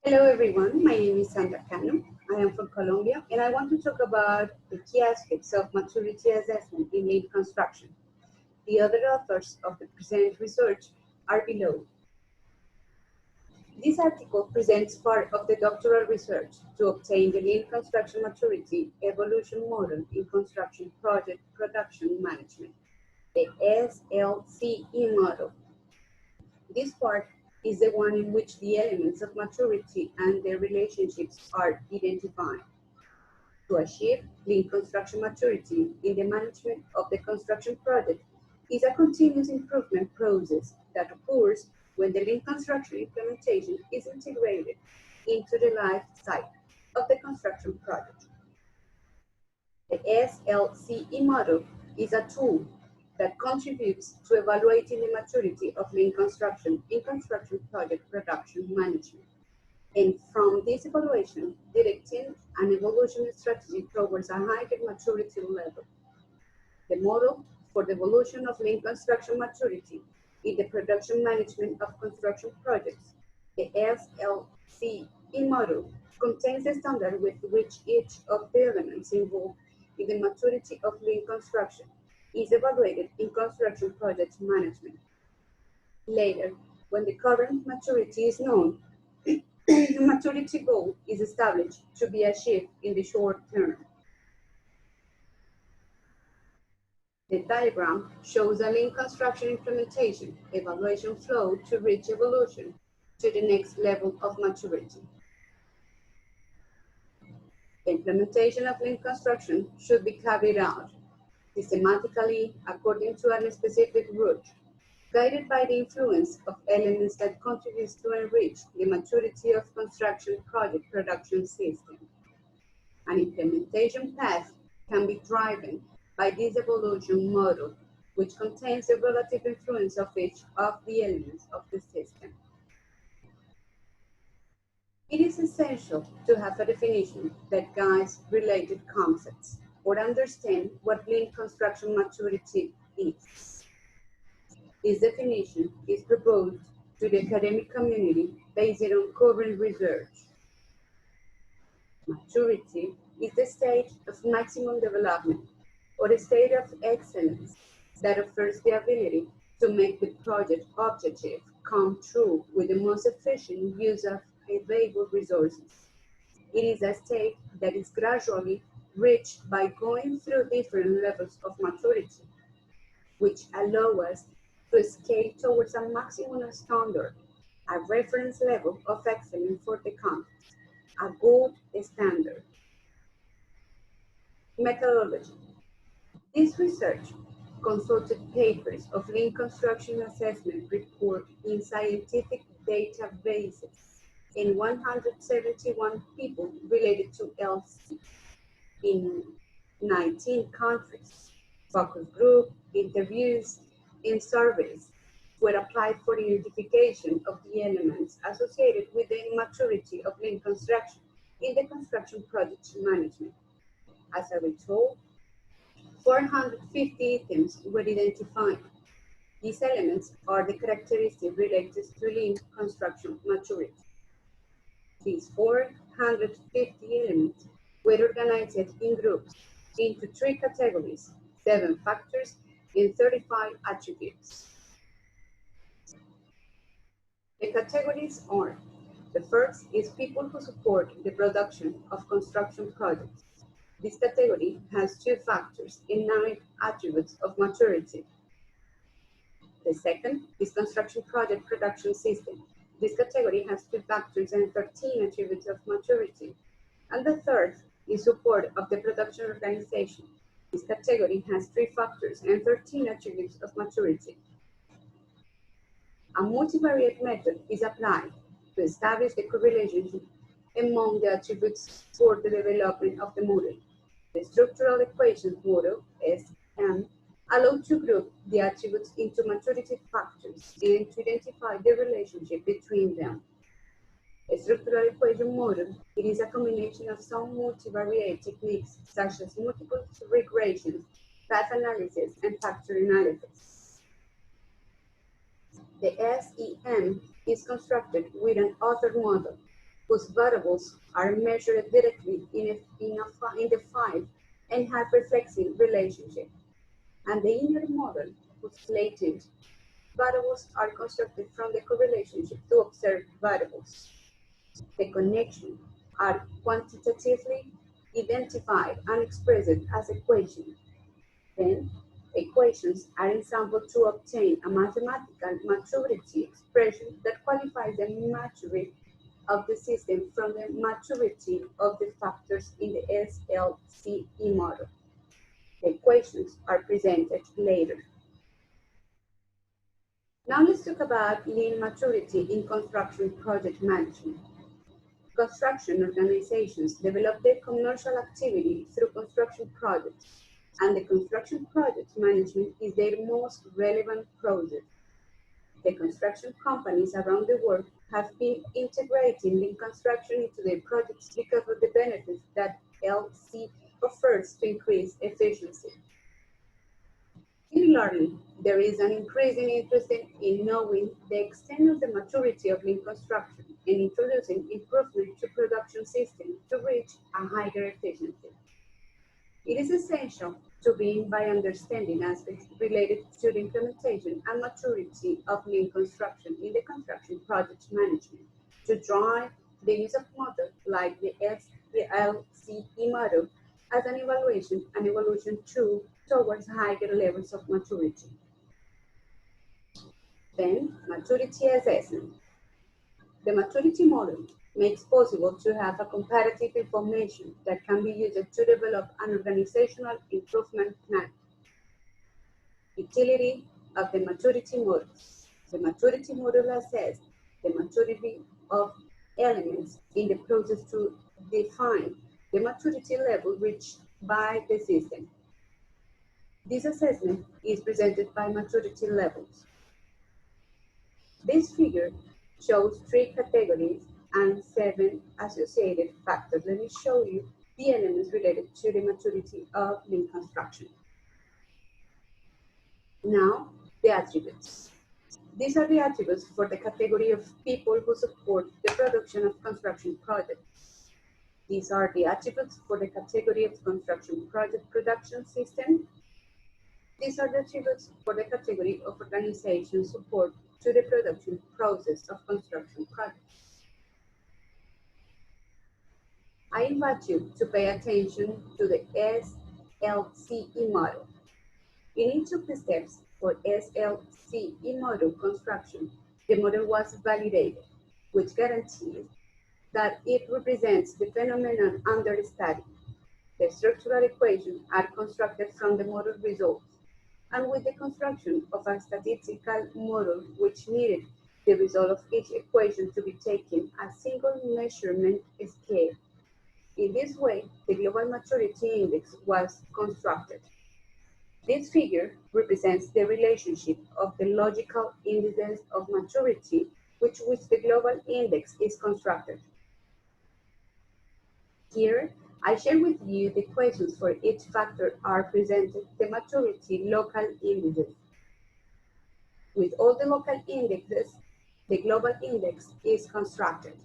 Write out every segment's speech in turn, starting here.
Hello everyone, my name is Cano. I am from Colombia and I want to talk about the key aspects of maturity assessment in lean construction. The other authors of the presented research are below. This article presents part of the doctoral research to obtain the lean construction maturity evolution model in construction project production management, the SLCE model. This part is the one in which the elements of maturity and their relationships are identified. To achieve lean construction maturity in the management of the construction project is a continuous improvement process that occurs when the lean construction implementation is integrated into the life cycle of the construction project. The SLCE model is a tool that contributes to evaluating the maturity of lean construction in construction project production management. And from this evaluation, directing an evolution strategy towards a higher maturity level. The model for the evolution of lean construction maturity in the production management of construction projects, the SLCE model, contains the standard with which each of the elements involved in the maturity of lean construction is evaluated in construction project management. Later, when the current maturity is known, the maturity goal is established to be achieved in the short term. The diagram shows a lean construction implementation evaluation flow to reach evolution to the next level of maturity. The implementation of lean construction should be carried out systematically according to a specific route, guided by the influence of elements that contribute to enrich the maturity of construction project production system. An implementation path can be driven by this evolution model, which contains the relative influence of each of the elements of the system. It is essential to have a definition that guides related concepts or understand what lean construction maturity is. This definition is proposed to the academic community based on current research. Maturity is the state of maximum development or a state of excellence that offers the ability to make the project objective come true with the most efficient use of available resources. It is a state that is gradually reached by going through different levels of maturity, which allow us to scale towards a maximum standard, a reference level of excellence for the context, a gold standard. Methodology. This research consulted papers of lean construction assessment report in scientific databases in 171 people related to LC in 19 countries. Focus group, interviews, and surveys were applied for the identification of the elements associated with the maturity of lean construction in the construction project management. As a result, 450 items were identified. These elements are the characteristics related to lean construction maturity. These 450 elements were organized in groups into 3 categories, 7 factors, and 35 attributes. The categories are: the first is people who support the production of construction projects. This category has 2 factors and 9 attributes of maturity. The second is construction project production system. This category has 2 factors and 13 attributes of maturity. And the third is support of the production organization. This category has 3 factors and 13 attributes of maturity. A multivariate method is applied to establish the correlation among the attributes for the development of the model. The structural equations model, SM, allows to group the attributes into maturity factors and to identify the relationship between them. A structural equation model, it is a combination of some multivariate techniques such as multiple regressions, path analysis, and factor analysis. The SEM is constructed with an author model whose variables are measured directly in the file and have reflexive relationship, and the inner model, whose latent variables are constructed from the correlationship to observed variables. The connections are quantitatively identified and expressed as equations. Then, equations are ensembled to obtain a mathematical maturity expression that qualifies the maturity of the system from the maturity of the factors in the IGLC28 model. The equations are presented later. Now let's talk about lean maturity in construction project management. Construction organizations develop their commercial activity through construction projects, and the construction project management is their most relevant process. The construction companies around the world have been integrating lean construction into their projects because of the benefits that LC offers to increase efficiency. Similarly, there is an increasing interest in knowing the extent of the maturity of lean construction and introducing improvement to production systems to reach a higher efficiency. It is essential to begin by understanding aspects related to the implementation and maturity of lean construction in the construction project management to drive the use of models like the IGLC28 model as an evaluation and evolution tool towards higher levels of maturity. Then, maturity assessment. The maturity model makes possible to have a comparative information that can be used to develop an organizational improvement plan. Utility of the maturity model. The maturity model assesses the maturity of elements in the process to define the maturity level reached by the system. This assessment is presented by maturity levels. This figure shows 3 categories and 7 associated factors. Let me show you the elements related to the maturity of lean construction. Now, the attributes. These are the attributes for the category of people who support the production of construction projects. These are the attributes for the category of construction project production system. These are the attributes for the category of organization support to the production process of construction projects. I invite you to pay attention to the IGLC28 model. In each of the steps for IGLC28 model construction, the model was validated, which guarantees that it represents the phenomenon under study. The structural equations are constructed from the model results, and with the construction of a statistical model which needed the result of each equation to be taken a single measurement scale. In this way, the Global Maturity Index was constructed. This figure represents the relationship of the logical indices of maturity with which the Global Index is constructed. Here, I share with you the equations for each factor are presented, the maturity local indices. With all the local indexes, the global index is constructed.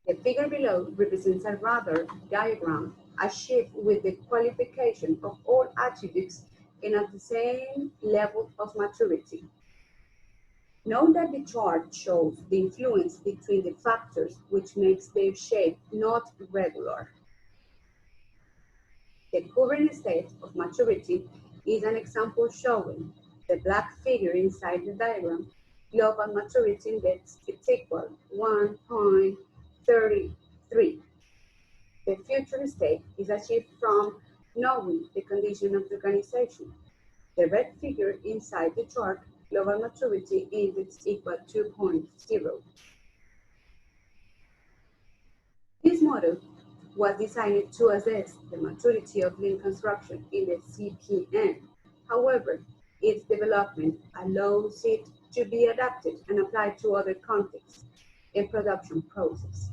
The figure below represents a radar diagram achieved with the qualification of all attributes and at the same level of maturity. Note that the chart shows the influence between the factors which makes their shape not regular. The current state of maturity is an example showing the black figure inside the diagram. Global maturity index is equal 1.33. The future state is achieved from knowing the condition of the organization. The red figure inside the chart, global maturity index equal 2.0. This model was designed to assess the maturity of lean construction in the CPN. However, its development allows it to be adapted and applied to other contexts in production process.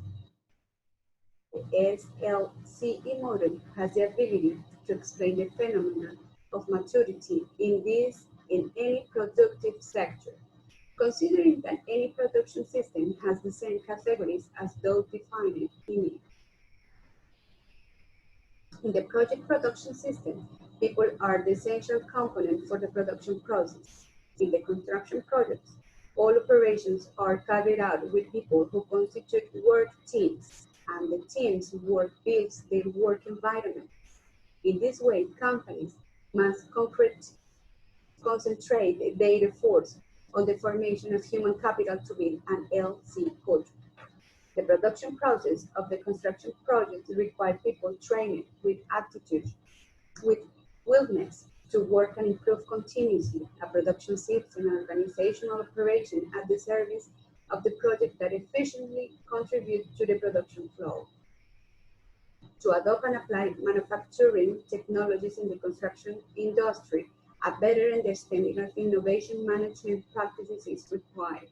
The IGLC28 model has the ability to explain the phenomenon of maturity in any productive sector, considering that any production system has the same categories as those defined in it. In the project production system, people are the essential component for the production process. In the construction projects, all operations are carried out with people who constitute work teams, and the team's work builds their work environment. In this way, companies must concentrate their efforts on the formation of human capital to build an LC culture. The production process of the construction project requires people trained with aptitude, with willingness to work and improve continuously. A production system and organizational operation at the service of the project that efficiently contribute to the production flow. To adopt and apply manufacturing technologies in the construction industry, a better understanding of innovation management practices is required.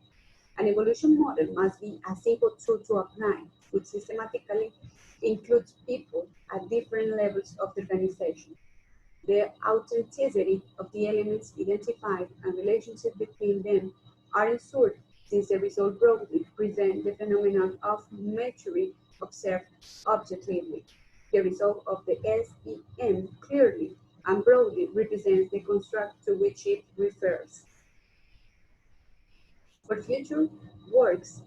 An evolution model must be a simple tool to apply, which systematically includes people at different levels of the organization. The authenticity of the elements identified and relationship between them are ensured, since the result broadly present the phenomenon of maturity observed objectively. The result of the SEM clearly and broadly represents the construct to which it refers. For future works,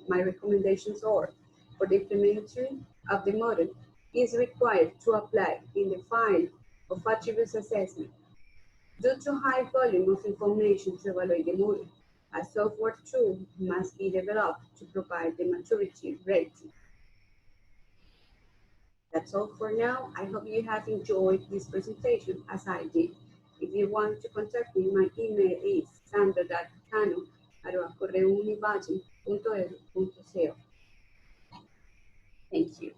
my recommendations are: for the implementation of the model is required to apply in the field of attributes assessment. Due to high volume of information to evaluate the model, a software tool must be developed to provide the maturity rating. That's all for now. I hope you have enjoyed this presentation as I did. If you want to contact me, my email is sandra.cano@correounivalle.edu.co. Thank you.